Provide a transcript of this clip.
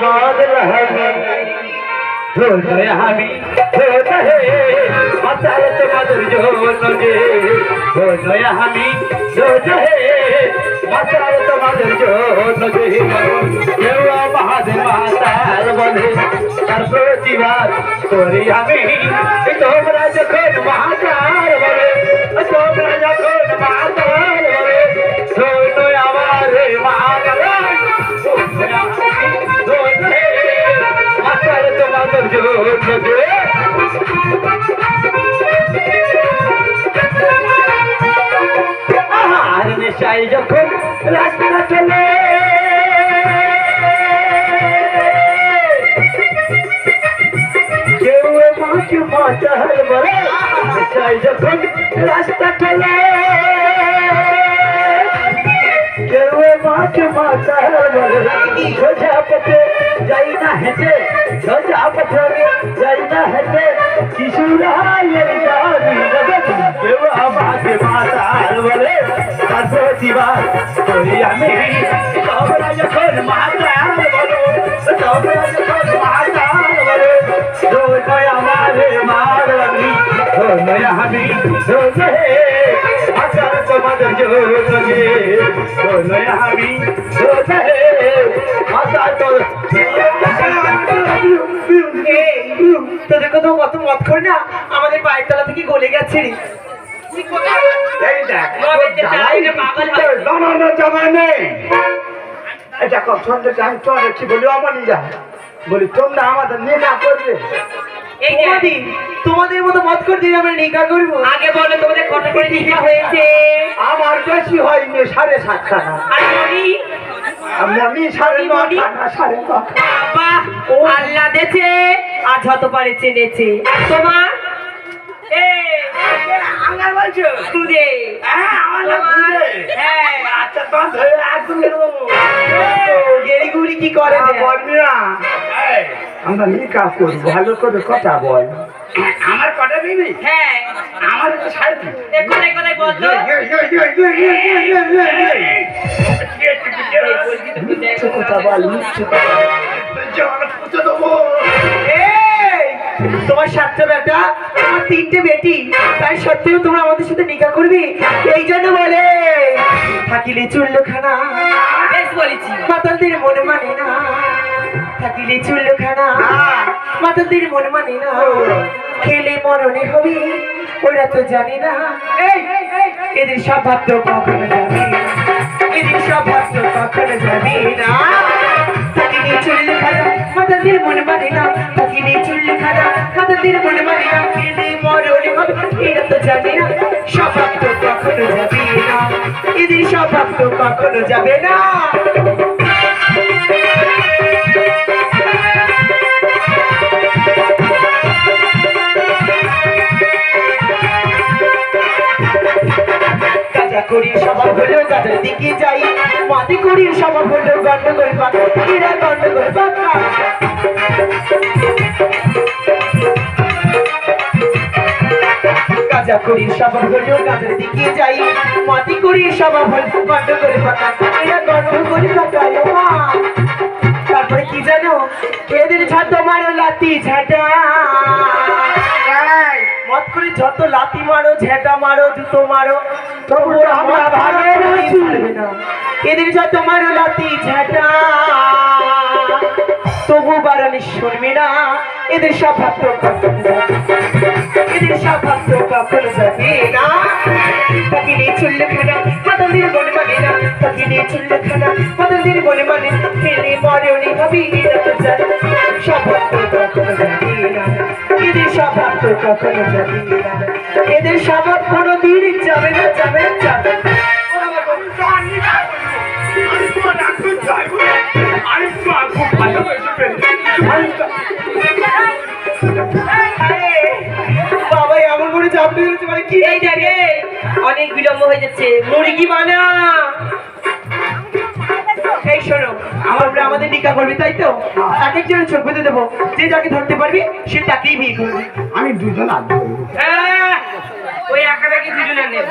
बादल हमें रोज़ हमें रोज़ है मसाल तो मधुर जो नगे रोज़ हमें रोज़ है मसाल तो मधुर जो नगे देवा महादेव मातार बोले तार प्रतिबाद कोरी हमें तोमरा जखन महातार बोले तोमरा जखन महातार बोले सोनो आवारे महागल নেশায় যখন রাস্তা চলে কেউ মাছ মাতাল বলে নেশায় যখন রাস্তা চলে কেউ মাছ মাতাল বলে সোজা পথে যাই না হেঁটে সোজা পথে যাই না হেঁটে কিশোরায়ের দাবি কেউ আমাকে মাতাল বলে তার প্রতিবাদ করি আমি তোমরা যখন মাতাল বলো তোমরা যখন মাতাল বলো রোজ আমারে মারবি রোজ আমি রোজ হে আকার তোমাদের জোগে রোজ আমি রোজ হে আকার তো তোদের কোথাও কত মত করে না আমাদের পায়ের তলা থেকে গলে গেছে রে এটা কখন কি বলি আমার নিজা বলি তোমরা আমাদের নিকা করবে তোমাদের মতো মত করে দিয়ে আমরা নিকা করবো আগে বলো তোমাদের কত করে নিকা হয়েছে আমার বেশি হয়নি 7.5 খানা আর মনি 9.5 বাহ আল্লাহ দেছে আজ হতে পারে চেনেছে তোমার আঙ্গার বলছো খুদে হ্যাঁ আচ্ছা তো ধরে একদম গেরি গুড়ি কি করে বলবি না আমরা নিকা করি ভালো করে কথা বল আমার কটা বিবি হ্যাঁ আমার তো 3.5 কোথায় কোথায় বল তো কথা বল তোমার 7টা বেটা আমার 3টে বেটি তাই সত্যিও তোমরা আমাদের সাথে নিকা করবে এই জন্য বলে থাকিলে চুল্লখানা বেশ বলেছি মাতালদের মন মানে না থাকিলে চুল্লখানা মাতালদের মন মানে না খেলে মরণে হবে ওরা তো জানে না এদের স্বভাব তো কখনো জানে না এদের স্বভাব তো কখনো জানে না থাকিলে চুল্লখানা মাতালদের মন মানে না থাকিলে চুল্লখানা মাতালদের মন মানে না খেলে মরণে হবে এরা তো জানে না স্বভাব তো কখনো যাবে না এদের স্বভাব তো কখনো যাবে না করির স্বভাব হলো গাছের দিকে যাই মাটি করির স্বভাব হলো গন্ডগোল পাকা এরা গন্ডগোল পাকা গাজা করির স্বভাব হলো গাছের দিকে যাই মাটি করির স্বভাব হলো গন্ডগোল পাকা এরা গন্ডগোল পাকা তারপরে কি জানো এদের ঝাঁটো মারো লাতি ঝাঁটা মত করে যত লাতি মারো ঝেঁটা মারো জুতো মারো তবু আমরা ভালো পারবে না এদের যত মারো লাতি ঝেঁটা তবু বারণে শুনবে না এদের স্বভাব তো এদের স্বভাব তো কখনো যাবে না থাকিলে চুল্লখানা মাতালদের মনে মানে না থাকিলে চুল্লখানা মাতালদের মনে মানে খেলে মরণে হবে এরা তো জানে স্বভাব তো কখনো যাবে না এদের স্বভাব তো কখনো যাবে না এদের স্বভাব কোনো দিন যাবে না যাবে যাবে বাবা এমন করে চাপ দিয়েছে মানে কি এই দেখে অনেক বিলম্ব হয়ে যাচ্ছে মুরগি বানা এই শোনো আমরা আমাদের নিকা করবে তাই তো এক একজনের চোখ বেঁধে দেবো যে যাকে ধরতে পারবি সে তাকেই বিয়ে করবে আমি দুজন আসবো ওই একা দুজনের নেব